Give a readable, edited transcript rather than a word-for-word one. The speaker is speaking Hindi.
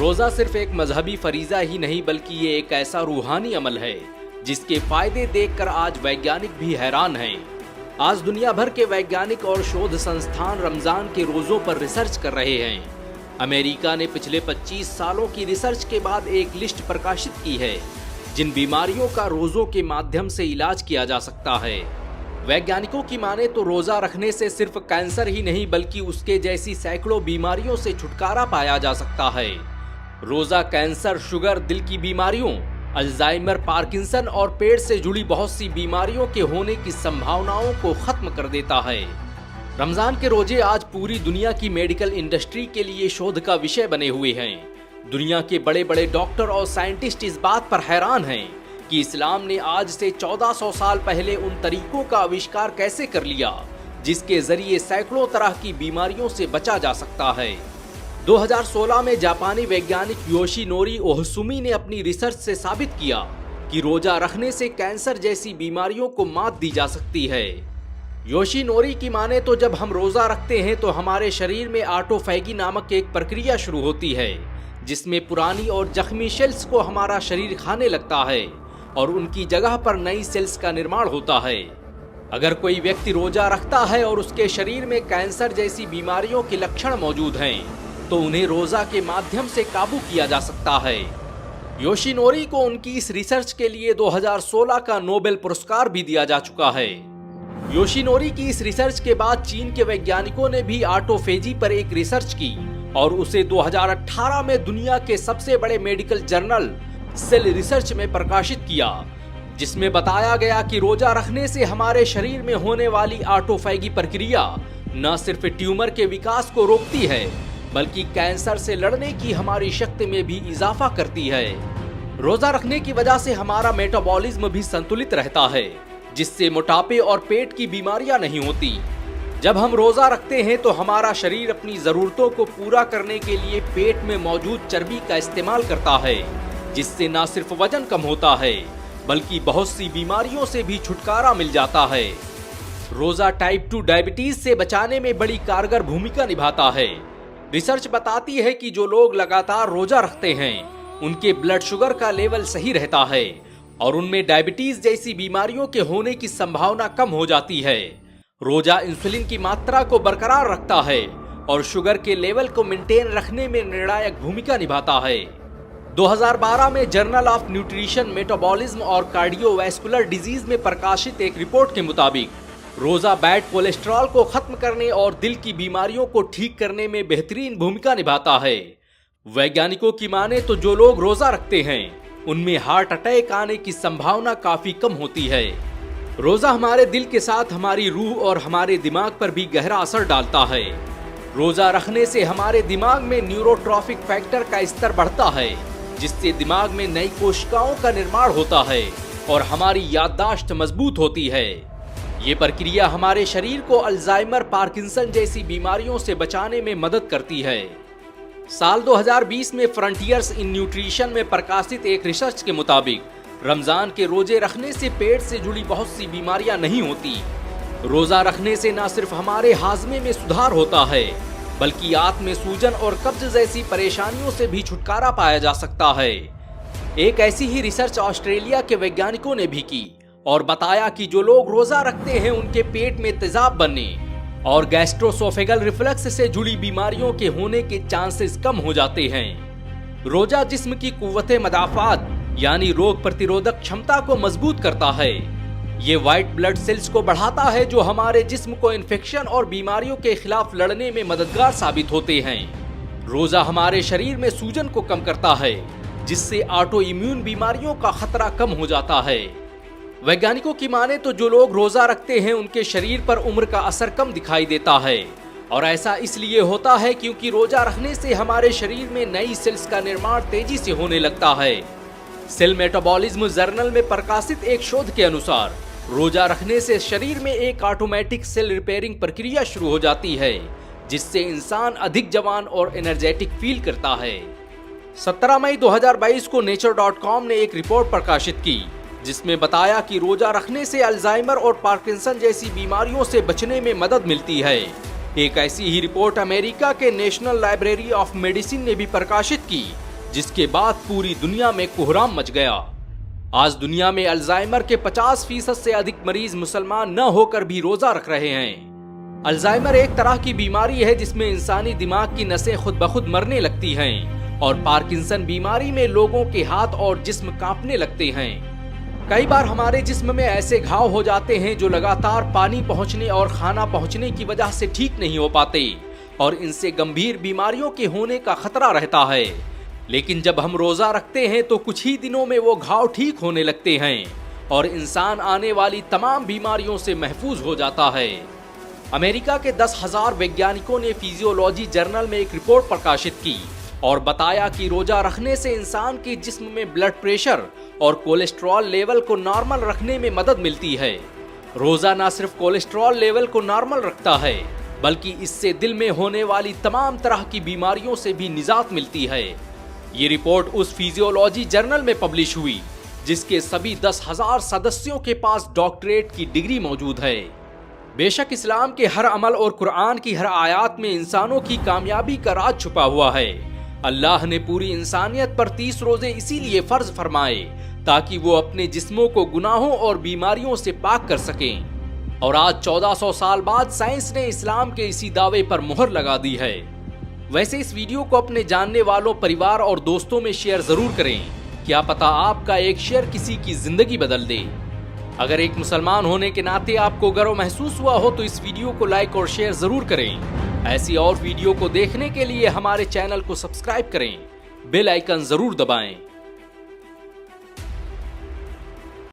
रोजा सिर्फ एक मजहबी फरीजा ही नहीं बल्कि ये एक ऐसा रूहानी अमल है जिसके फायदे देखकर आज वैज्ञानिक भी हैरान हैं। आज दुनिया भर के वैज्ञानिक और शोध संस्थान रमजान के रोजों पर रिसर्च कर रहे हैं। अमेरिका ने पिछले 25 सालों की रिसर्च के बाद एक लिस्ट प्रकाशित की है जिन बीमारियों का रोजों के माध्यम से इलाज किया जा सकता है। वैज्ञानिकों की माने तो रोजा रखने से सिर्फ कैंसर ही नहीं बल्कि उसके जैसी सैकड़ों बीमारियों से छुटकारा पाया जा सकता है। रोजा कैंसर, शुगर, दिल की बीमारियों, अल्जाइमर, पार्किंसन और पेट से जुड़ी बहुत सी बीमारियों के होने की संभावनाओं को खत्म कर देता है। रमजान के रोजे आज पूरी दुनिया की मेडिकल इंडस्ट्री के लिए शोध का विषय बने हुए हैं। दुनिया के बड़े बड़े डॉक्टर और साइंटिस्ट इस बात पर हैरान हैं कि इस्लाम ने आज से 1400 साल पहले उन तरीकों का आविष्कार कैसे कर लिया जिसके जरिए सैकड़ों तरह की बीमारियों से बचा जा सकता है। 2016 में जापानी वैज्ञानिक योशिनोरी ओहसुमी ने अपनी रिसर्च से साबित किया कि रोजा रखने से कैंसर जैसी बीमारियों को मात दी जा सकती है। योशिनोरी की माने तो जब हम रोजा रखते हैं तो हमारे शरीर में ऑटोफैगी नामक एक प्रक्रिया शुरू होती है जिसमें पुरानी और जख्मी सेल्स को हमारा शरीर खाने लगता है और उनकी जगह पर नई सेल्स का निर्माण होता है। अगर कोई व्यक्ति रोजा रखता है और उसके शरीर में कैंसर जैसी बीमारियों के लक्षण मौजूद हैं तो उन्हें रोजा के माध्यम से काबू किया जा सकता है। योशिनोरी को उनकी इस रिसर्च के लिए 2016 का नोबेल पुरस्कार भी दिया जा चुका है। योशिनोरी की इस रिसर्च के बाद चीन के वैज्ञानिकों ने भी ऑटोफेजी पर एक रिसर्च की और उसे 2018 में दुनिया के सबसे बड़े मेडिकल जर्नल सेल रिसर्च में प्रकाशित किया, जिसमें बताया गया कि रोजा रखने से हमारे शरीर में होने वाली ऑटोफैगी प्रक्रिया न सिर्फ ट्यूमर के विकास को रोकती है बल्कि कैंसर से लड़ने की हमारी शक्ति में भी इजाफा करती है। रोजा रखने की वजह से हमारा मेटाबॉलिज्म भी संतुलित रहता है जिससे मोटापे और पेट की बीमारियां नहीं होती। जब हम रोजा रखते हैं तो हमारा शरीर अपनी जरूरतों को पूरा करने के लिए पेट में मौजूद चर्बी का इस्तेमाल करता है जिससे न सिर्फ वजन कम होता है बल्कि बहुत सी बीमारियों से भी छुटकारा मिल जाता है। रोजा टाइप 2 डायबिटीज से बचाने में बड़ी कारगर भूमिका निभाता है। रिसर्च बताती है कि जो लोग लगातार रोजा रखते हैं उनके ब्लड शुगर का लेवल सही रहता है और उनमें डायबिटीज जैसी बीमारियों के होने की संभावना कम हो जाती है। रोजा इंसुलिन की मात्रा को बरकरार रखता है और शुगर के लेवल को मेंटेन रखने में निर्णायक भूमिका निभाता है। 2012 में जर्नल ऑफ न्यूट्रिशन, मेटाबॉलिज्म और कार्डियोवैस्कुलर डिजीज में प्रकाशित एक रिपोर्ट के मुताबिक रोजा बैड कोलेस्ट्रॉल को खत्म करने और दिल की बीमारियों को ठीक करने में बेहतरीन भूमिका निभाता है। वैज्ञानिकों की माने तो जो लोग रोजा रखते हैं उनमें हार्ट अटैक आने की संभावना काफी कम होती है। रोजा हमारे दिल के साथ हमारी रूह और हमारे दिमाग पर भी गहरा असर डालता है। रोजा रखने से हमारे दिमाग में न्यूरोट्रॉफिक फैक्टर का स्तर बढ़ता है जिससे दिमाग में नई कोशिकाओं का निर्माण होता है और हमारी याददाश्त मजबूत होती है। ये प्रक्रिया हमारे शरीर को अल्जाइमर, पार्किंसन जैसी बीमारियों से बचाने में मदद करती है। साल 2020 में फ्रंटियर्स इन न्यूट्रिशन में प्रकाशित एक रिसर्च के मुताबिक रमजान के रोजे रखने से पेट से जुड़ी बहुत सी बीमारियां नहीं होती। रोजा रखने से न सिर्फ हमारे हाजमे में सुधार होता है बल्कि आंत में सूजन और कब्ज जैसी परेशानियों से भी छुटकारा पाया जा सकता है। एक ऐसी ही रिसर्च ऑस्ट्रेलिया के वैज्ञानिकों ने भी की और बताया कि जो लोग रोजा रखते हैं उनके पेट में तेजाब बनने और गैस्ट्रोसोफेगल रिफ्लक्स से जुड़ी बीमारियों के होने के चांसेस कम हो जाते हैं। रोजा जिस्म की कुव्वते मदाफात यानी रोग प्रतिरोधक क्षमता को मजबूत करता है। ये व्हाइट ब्लड सेल्स को बढ़ाता है जो हमारे जिस्म को इन्फेक्शन और बीमारियों के खिलाफ लड़ने में मददगार साबित होते हैं। रोजा हमारे शरीर में सूजन को कम करता है जिससे ऑटो इम्यून बीमारियों का खतरा कम हो जाता है। वैज्ञानिकों की माने तो जो लोग रोजा रखते हैं उनके शरीर पर उम्र का असर कम दिखाई देता है और ऐसा इसलिए होता है क्योंकि रोजा रखने से हमारे शरीर में नई सेल्स का निर्माण तेजी से होने लगता है। सेल मेटाबॉलिज्म जर्नल में प्रकाशित एक शोध के अनुसार रोजा रखने से शरीर में एक ऑटोमेटिक सेल रिपेयरिंग प्रक्रिया शुरू हो जाती है जिससे इंसान अधिक जवान और एनर्जेटिक फील करता है। 17 मई 2022 को nature.com ने एक रिपोर्ट प्रकाशित की जिसमें बताया कि रोजा रखने से अल्जाइमर और पार्किंसन जैसी बीमारियों से बचने में मदद मिलती है। एक ऐसी ही रिपोर्ट अमेरिका के नेशनल लाइब्रेरी ऑफ मेडिसिन ने भी प्रकाशित की जिसके बाद पूरी दुनिया में कोहराम मच गया। आज दुनिया में अल्जाइमर के 50% से अधिक मरीज मुसलमान न होकर भी रोजा रख रहे हैं। अल्जाइमर एक तरह की बीमारी है जिसमें इंसानी दिमाग की नसें खुद ब खुद मरने लगती हैं और पार्किंसन बीमारी में लोगों के हाथ और जिस्म कांपने लगते हैं। कई बार हमारे जिस्म में ऐसे घाव हो जाते हैं जो लगातार पानी पहुंचने और खाना पहुंचने की वजह से ठीक नहीं हो पाते और इनसे गंभीर बीमारियों के होने का खतरा रहता है। लेकिन जब हम रोजा रखते हैं तो कुछ ही दिनों में वो घाव ठीक होने लगते हैं और इंसान आने वाली तमाम बीमारियों से महफूज हो जाता है। अमेरिका के 10,000 वैज्ञानिकों ने फिजियोलॉजी जर्नल में एक रिपोर्ट प्रकाशित की और बताया कि रोजा रखने से इंसान के जिस्म में ब्लड प्रेशर और कोलेस्ट्रॉल लेवल को नॉर्मल रखने में मदद मिलती है। रोजा न सिर्फ कोलेस्ट्रॉल लेवल को नॉर्मल रखता है बल्कि इससे दिल में होने वाली तमाम तरह की बीमारियों से भी निजात मिलती है। ये रिपोर्ट उस फिजियोलॉजी जर्नल में पब्लिश हुई जिसके सभी 10,000 सदस्यों के पास डॉक्टरेट की डिग्री मौजूद है। बेशक इस्लाम के हर अमल और कुरान की हर आयत में इंसानों की कामयाबी का राज छुपा हुआ है। अल्लाह ने पूरी इंसानियत पर 30 रोजे इसीलिए फर्ज फरमाए ताकि वो अपने जिस्मों को गुनाहों और बीमारियों से पाक कर सकें। और आज 1400 साल बाद साइंस ने इस्लाम के इसी दावे पर मुहर लगा दी है। वैसे इस वीडियो को अपने जानने वालों, परिवार और दोस्तों में शेयर जरूर करें। क्या पता आपका एक शेयर किसी की जिंदगी बदल दे। अगर एक मुसलमान होने के नाते आपको गर्व महसूस हुआ हो तो इस वीडियो को लाइक और शेयर जरूर करें। ऐसी और वीडियो को देखने के लिए हमारे चैनल को सब्सक्राइब करें, बेल आइकन जरूर दबाएं।